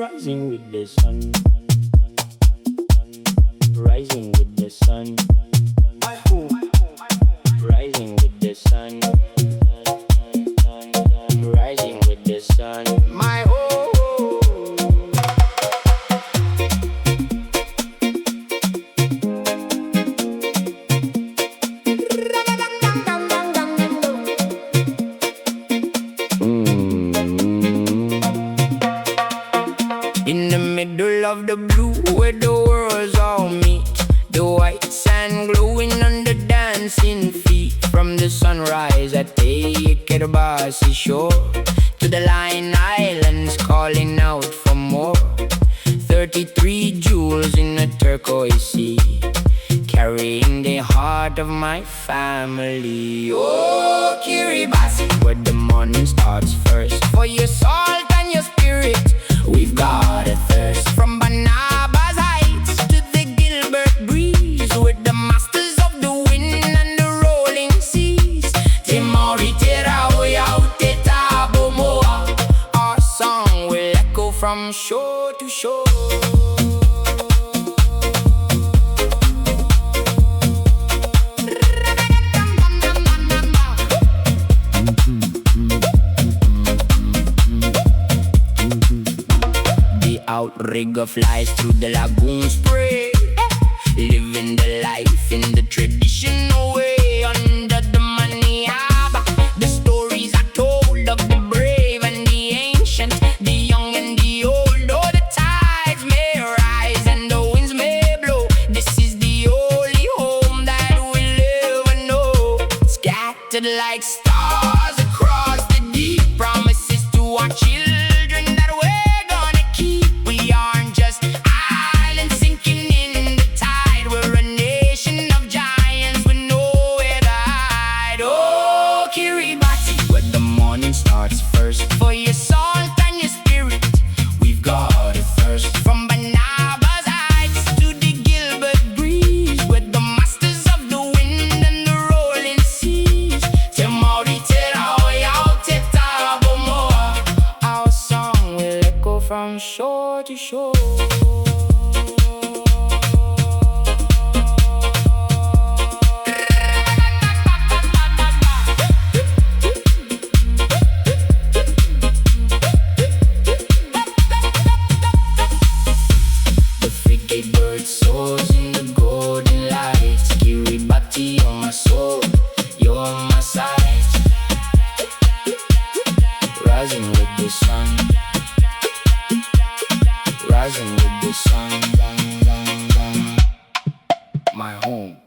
rising with the sun, rising with the sun, rising with the sun, rising with the sun. My home. In the middle of the blue, where the worlds all meet, the white sand glowing on the dancing feet. From the sunrise at the Kiribati shore to the Line Islands calling out for more. 33 jewels in a turquoise sea, carrying the heart of my family. Oh, Kiribati, where the morning starts first. For your salt and your spirit, we've got a thirst. From Barnabas Heights to the Gilbert breeze, with the masters of the wind and the rolling seas. Our song will echo from shore to shore. Outrigger flies through the lagoon spray, living the life in the traditional way. Under the money harbor, the stories are told of the brave and the ancient, the young and the old. Oh, the tides may rise and the winds may blow, this is the only home that we'll ever know. Scattered like stars across the deep, promises to our children that we're gonna keep. We aren't just islands sinking in the tide, we're a nation of giants with nowhere to hide. Oh, Kiribati, where the morning starts first. For your salt and your spirit, we've got a thirst. From Barnabas Heights to the Gilbert breeze, with the masters of the wind and the rolling seas. Our song will echo from shore to shore. The frigate bird soars in the golden light. Kiribati, you're my soul, you're on my side. Rising with the sun, rising with the sun. My home.